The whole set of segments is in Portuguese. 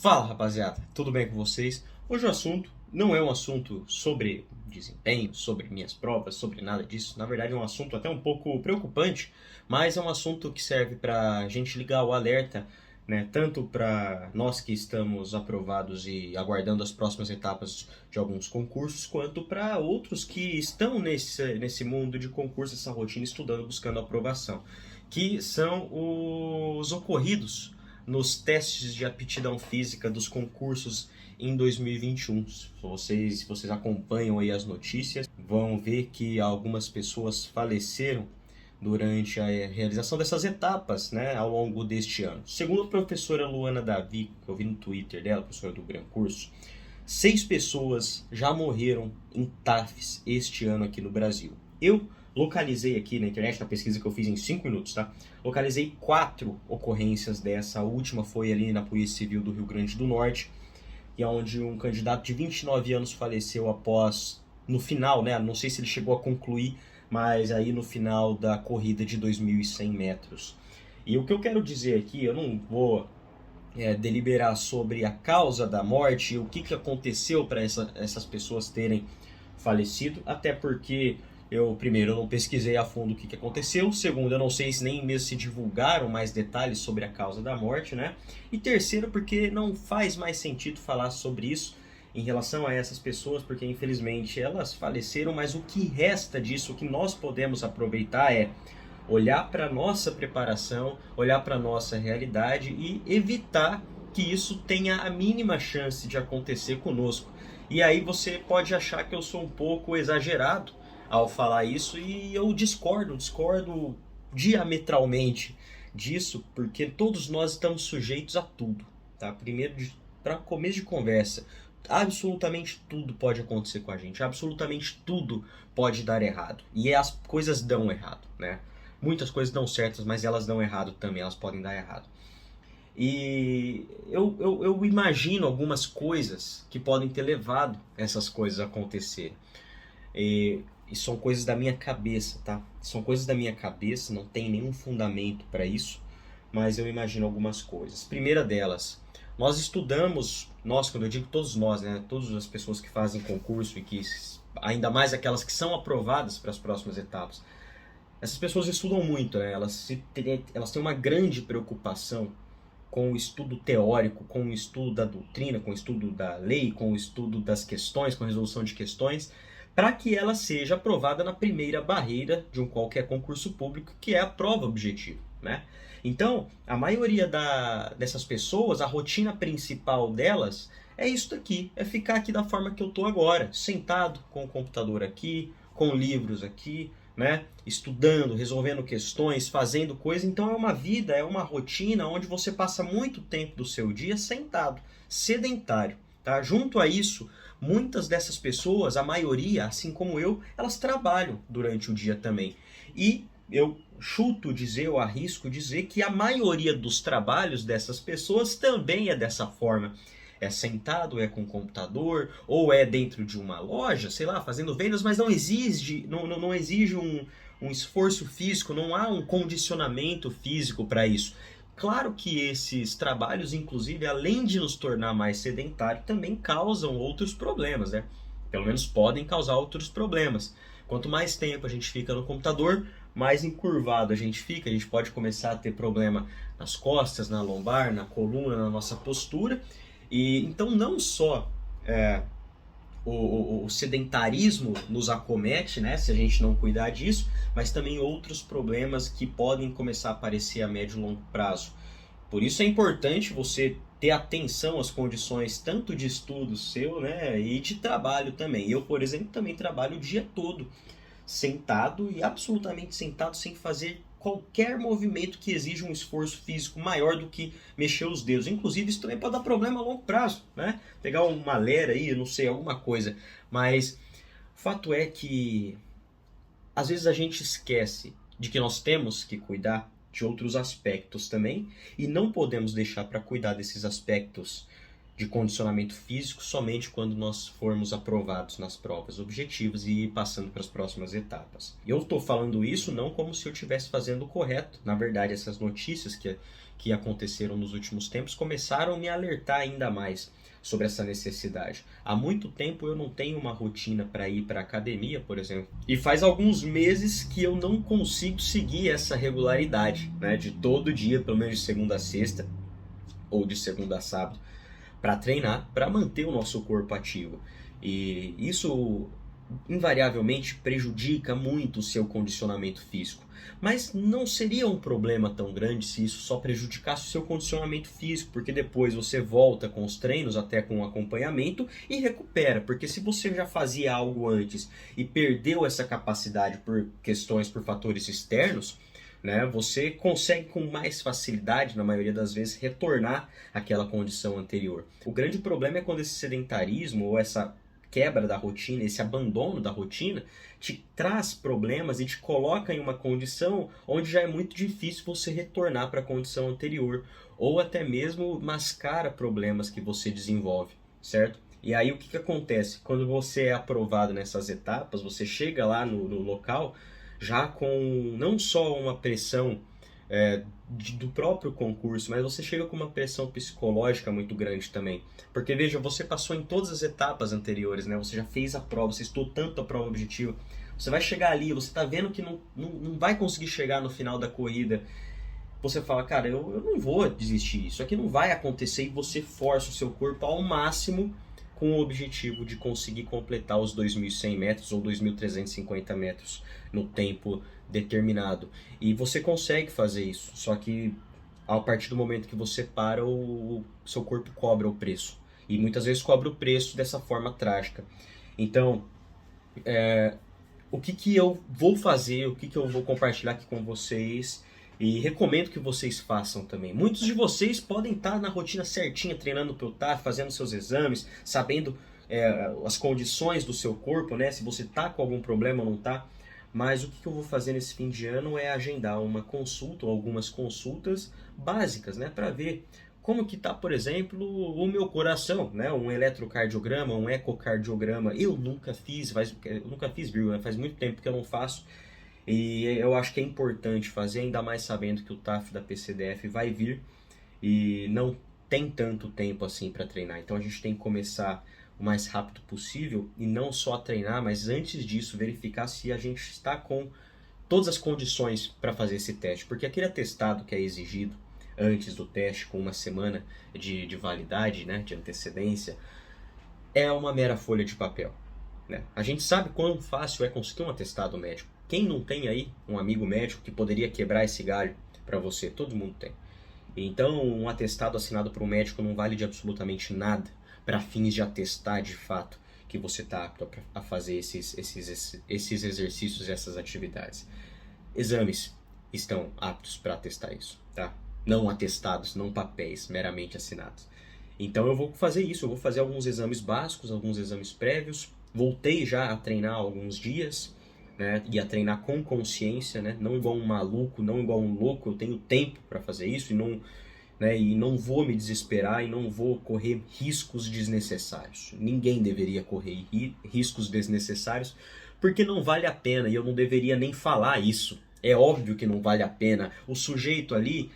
Fala, rapaziada, tudo bem com vocês? Hoje o assunto não é um assunto sobre desempenho, sobre minhas provas, sobre nada disso. Na verdade é um assunto até um pouco preocupante, mas é um assunto que serve para a gente ligar o alerta, né? Tanto para nós que estamos aprovados e aguardando as próximas etapas de alguns concursos, quanto para outros que estão nesse mundo de concurso, essa rotina, estudando, buscando aprovação, que são os ocorridos nos testes de aptidão física dos concursos em 2021. Se vocês acompanham aí as notícias, vão ver que algumas pessoas faleceram durante a realização dessas etapas, né, ao longo deste ano. Segundo a professora Luana Davi, que eu vi no Twitter dela, professora do Gran Curso, 6 pessoas já morreram em TAFs este ano aqui no Brasil. Eu localizei aqui na internet, na pesquisa que eu fiz em 5 minutos, tá? Localizei 4 ocorrências dessa. A última foi ali na Polícia Civil do Rio Grande do Norte, e onde um candidato de 29 anos faleceu após, no final, né? Não sei se ele chegou a concluir, mas aí no final da corrida de 2.100 metros. E o que eu quero dizer aqui, eu não vou deliberar sobre a causa da morte e o que aconteceu para essas pessoas terem falecido, até porque primeiro, eu não pesquisei a fundo o que aconteceu. Segundo, eu não sei se nem mesmo se divulgaram mais detalhes sobre a causa da morte, né? E terceiro, porque não faz mais sentido falar sobre isso em relação a essas pessoas, porque infelizmente elas faleceram, mas o que resta disso, o que nós podemos aproveitar é olhar para a nossa preparação, olhar para a nossa realidade e evitar que isso tenha a mínima chance de acontecer conosco. E aí você pode achar que eu sou um pouco exagerado ao falar isso, e eu discordo diametralmente disso, porque todos nós estamos sujeitos a tudo, tá? Primeiro, para começo de conversa, absolutamente tudo pode acontecer com a gente, absolutamente tudo pode dar errado, e as coisas dão errado, né? Muitas coisas dão certas, mas elas dão errado também, elas podem dar errado. E eu imagino algumas coisas que podem ter levado essas coisas a acontecerem. E são coisas da minha cabeça, tá? São coisas da minha cabeça, não tem nenhum fundamento para isso, mas eu imagino algumas coisas. Primeira delas, nós estudamos, quando eu digo todos nós, né? Todas as pessoas que fazem concurso e que, ainda mais aquelas que são aprovadas para as próximas etapas, essas pessoas estudam muito, né? Elas têm uma grande preocupação com o estudo teórico, com o estudo da doutrina, com o estudo da lei, com o estudo das questões, com a resolução de questões, para que ela seja aprovada na primeira barreira de qualquer concurso público, que é a prova objetiva, né? Então, a maioria dessas pessoas, a rotina principal delas é isso daqui, é ficar aqui da forma que eu estou agora, sentado com o computador aqui, com livros aqui, né? Estudando, resolvendo questões, fazendo coisa. Então é uma vida, é uma rotina onde você passa muito tempo do seu dia sentado, sedentário, tá? Junto a isso, muitas dessas pessoas, a maioria, assim como eu, elas trabalham durante o dia também. E eu chuto dizer, eu arrisco dizer que a maioria dos trabalhos dessas pessoas também é dessa forma. É sentado, é com computador, ou é dentro de uma loja, sei lá, fazendo vendas, mas não exige um esforço físico, não há um condicionamento físico para isso. Claro que esses trabalhos, inclusive, além de nos tornar mais sedentários, também causam outros problemas, né? Pelo menos podem causar outros problemas. Quanto mais tempo a gente fica no computador, mais encurvado a gente fica, a gente pode começar a ter problema nas costas, na lombar, na coluna, na nossa postura. E então não só o sedentarismo nos acomete, né, se a gente não cuidar disso, mas também outros problemas que podem começar a aparecer a médio e longo prazo. Por isso é importante você ter atenção às condições tanto de estudo seu, né, e de trabalho também. Eu, por exemplo, também trabalho o dia todo sentado, e absolutamente sentado, sem fazer qualquer movimento que exija um esforço físico maior do que mexer os dedos. Inclusive, isso também pode dar problema a longo prazo, né? Pegar uma lera aí, não sei, alguma coisa. Mas o fato é que às vezes a gente esquece de que nós temos que cuidar de outros aspectos também, e não podemos deixar para cuidar desses aspectos de condicionamento físico somente quando nós formos aprovados nas provas objetivas e passando para as próximas etapas. Eu estou falando isso não como se eu estivesse fazendo o correto. Na verdade, essas notícias que aconteceram nos últimos tempos começaram a me alertar ainda mais sobre essa necessidade. Há muito tempo eu não tenho uma rotina para ir para a academia, por exemplo, e faz alguns meses que eu não consigo seguir essa regularidade, né, de todo dia, pelo menos de segunda a sexta ou de segunda a sábado, para treinar, para manter o nosso corpo ativo. E isso invariavelmente prejudica muito o seu condicionamento físico. Mas não seria um problema tão grande se isso só prejudicasse o seu condicionamento físico, porque depois você volta com os treinos, até com o acompanhamento, e recupera. Porque se você já fazia algo antes e perdeu essa capacidade por questões, por fatores externos, né, você consegue com mais facilidade, na maioria das vezes, retornar àquela condição anterior. O grande problema é quando esse sedentarismo ou essa quebra da rotina, esse abandono da rotina, te traz problemas e te coloca em uma condição onde já é muito difícil você retornar para a condição anterior, ou até mesmo mascara problemas que você desenvolve, certo? E aí o que acontece? Quando você é aprovado nessas etapas, você chega lá no local já com não só uma pressão do próprio concurso, mas você chega com uma pressão psicológica muito grande também. Porque veja, você passou em todas as etapas anteriores, né? Você já fez a prova, você estudou tanto a prova objetiva. Você vai chegar ali, você está vendo que não vai conseguir chegar no final da corrida. Você fala, cara, eu não vou desistir, isso aqui não vai acontecer, e você força o seu corpo ao máximo com o objetivo de conseguir completar os 2.100 metros ou 2.350 metros no tempo determinado. E você consegue fazer isso, só que a partir do momento que você para, o seu corpo cobra o preço. E muitas vezes cobra o preço dessa forma trágica. Então, o que eu vou fazer, o que eu vou compartilhar aqui com vocês, e recomendo que vocês façam também. Muitos de vocês podem estar na rotina certinha, treinando para o TAF, fazendo seus exames, sabendo as condições do seu corpo, né? Se você está com algum problema ou não está. Mas o que eu vou fazer nesse fim de ano é agendar uma consulta ou algumas consultas básicas, né? Para ver como que está, por exemplo, o meu coração, né? Um eletrocardiograma, um ecocardiograma. Eu nunca fiz, viu? Né? Faz muito tempo que eu não faço. E eu acho que é importante fazer, ainda mais sabendo que o TAF da PCDF vai vir e não tem tanto tempo assim para treinar. Então a gente tem que começar o mais rápido possível e não só treinar, mas antes disso verificar se a gente está com todas as condições para fazer esse teste. Porque aquele atestado que é exigido antes do teste, com uma semana de validade, né, de antecedência, é uma mera folha de papel. Né? A gente sabe quão fácil é conseguir um atestado médico. Quem não tem aí um amigo médico que poderia quebrar esse galho para você? Todo mundo tem. Então, um atestado assinado por um médico não vale de absolutamente nada para fins de atestar de fato que você está apto a fazer esses exercícios e essas atividades. Exames estão aptos para atestar isso, tá? Não atestados, não papéis meramente assinados. Então eu vou fazer isso, eu vou fazer alguns exames básicos, alguns exames prévios. Voltei já a treinar há alguns dias, né, e a treinar com consciência, né, não igual um maluco, não igual um louco. Eu tenho tempo para fazer isso e não vou me desesperar e não vou correr riscos desnecessários. Ninguém deveria correr riscos desnecessários, porque não vale a pena, e eu não deveria nem falar isso. É óbvio que não vale a pena. O sujeito ali,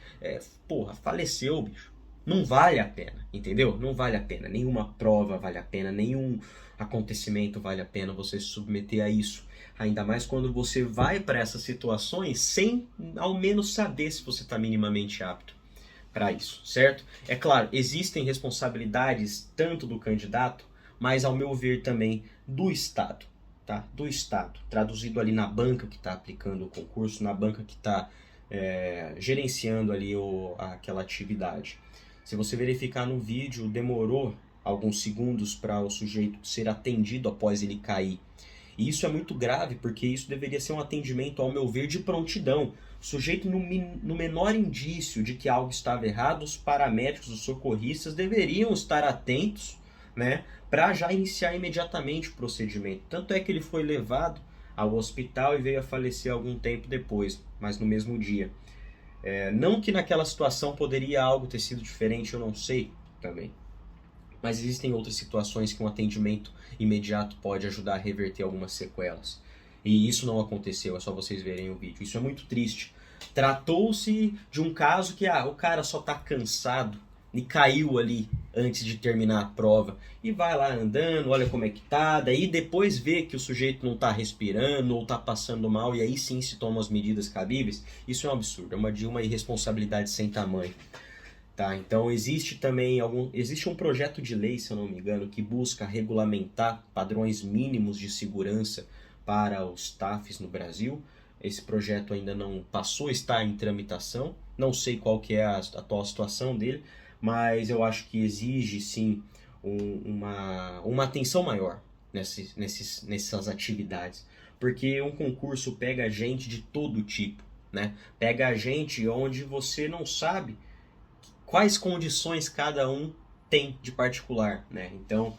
faleceu, bicho. Não vale a pena, entendeu? Não vale a pena. Nenhuma prova vale a pena, nenhum acontecimento vale a pena você se submeter a isso. Ainda mais quando você vai para essas situações sem ao menos saber se você está minimamente apto para isso, certo? É claro, existem responsabilidades tanto do candidato, mas ao meu ver também do Estado, tá? Do Estado, traduzido ali na banca que está aplicando o concurso, na banca que está gerenciando ali aquela atividade. Se você verificar no vídeo, demorou alguns segundos para o sujeito ser atendido após ele cair. E isso é muito grave, porque isso deveria ser um atendimento, ao meu ver, de prontidão. O sujeito, no menor indício de que algo estava errado, os paramédicos, os socorristas deveriam estar atentos, né, para já iniciar imediatamente o procedimento. Tanto é que ele foi levado ao hospital e veio a falecer algum tempo depois, mas no mesmo dia. Não que naquela situação poderia algo ter sido diferente, eu não sei também. Mas existem outras situações que um atendimento imediato pode ajudar a reverter algumas sequelas. E isso não aconteceu, é só vocês verem o vídeo. Isso é muito triste, Tratou-se de um caso que o cara só tá cansado e caiu ali antes de terminar a prova. E vai lá andando, olha como é que tá, daí depois vê que o sujeito não tá respirando ou tá passando mal, e aí sim se tomam as medidas cabíveis. Isso é um absurdo, é de uma irresponsabilidade sem tamanho. Tá, então existe um projeto de lei, se eu não me engano, que busca regulamentar padrões mínimos de segurança para os TAFs no Brasil. Esse projeto ainda não passou, está em tramitação. Não sei qual que é a atual situação dele, mas eu acho que exige sim uma atenção maior nessas atividades. Porque um concurso pega gente de todo tipo, né? Pega gente onde você não sabe quais condições cada um tem de particular, né? Então,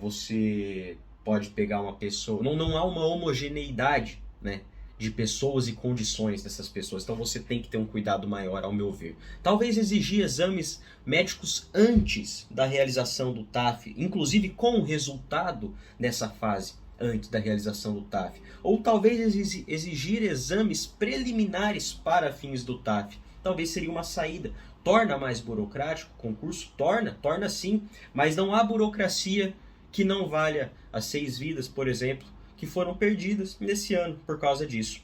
você pode pegar uma pessoa... Não há uma homogeneidade, né, de pessoas e condições dessas pessoas. Então, você tem que ter um cuidado maior, ao meu ver. Talvez exigir exames médicos antes da realização do TAF, inclusive com o resultado dessa fase antes da realização do TAF. Ou talvez exigir exames preliminares para fins do TAF. Talvez seria uma saída. Torna mais burocrático o concurso? Torna sim, mas não há burocracia que não valha as 6 vidas, por exemplo, que foram perdidas nesse ano por causa disso.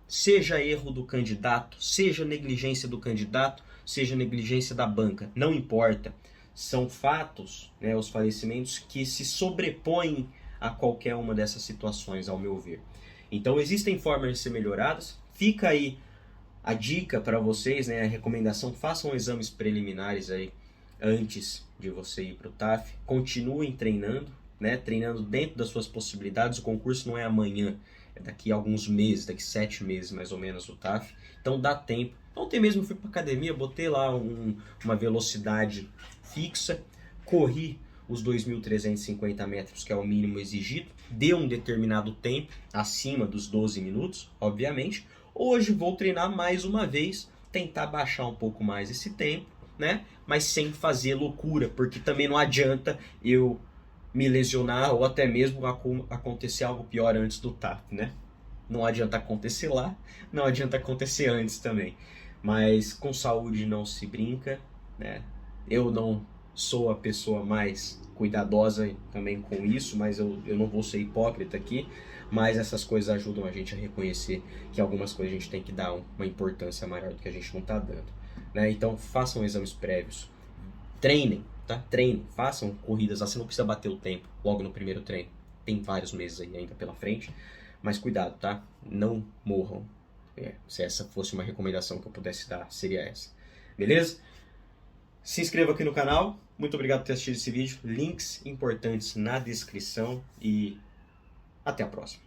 Seja erro do candidato, seja negligência do candidato, seja negligência da banca, não importa. São fatos, né, os falecimentos, que se sobrepõem a qualquer uma dessas situações, ao meu ver. Então existem formas de ser melhoradas, fica aí a dica para vocês, né, a recomendação: façam exames preliminares aí antes de você ir para o TAF. Continuem treinando, né, treinando dentro das suas possibilidades. O concurso não é amanhã, é daqui a alguns meses, daqui 7 meses mais ou menos o TAF. Então dá tempo. Ontem mesmo eu fui para academia, botei lá uma velocidade fixa, corri os 2.350 metros, que é o mínimo exigido, deu um determinado tempo, acima dos 12 minutos, obviamente. Hoje vou treinar mais uma vez, tentar baixar um pouco mais esse tempo, né? Mas sem fazer loucura, porque também não adianta eu me lesionar ou até mesmo acontecer algo pior antes do TAF, né? Não adianta acontecer lá, não adianta acontecer antes também. Mas com saúde não se brinca, né? Eu não sou a pessoa mais cuidadosa também com isso, mas eu não vou ser hipócrita aqui. Mas essas coisas ajudam a gente a reconhecer que algumas coisas a gente tem que dar uma importância maior do que a gente não está dando, né? Então façam exames prévios, treinem, tá? Treinem, façam corridas, você não precisa bater o tempo logo no primeiro treino. Tem vários meses aí ainda pela frente, mas cuidado, tá? Não morram. Se essa fosse uma recomendação que eu pudesse dar, seria essa. Beleza? Se inscreva aqui no canal. Muito obrigado por ter assistido esse vídeo. Links importantes na descrição e até a próxima.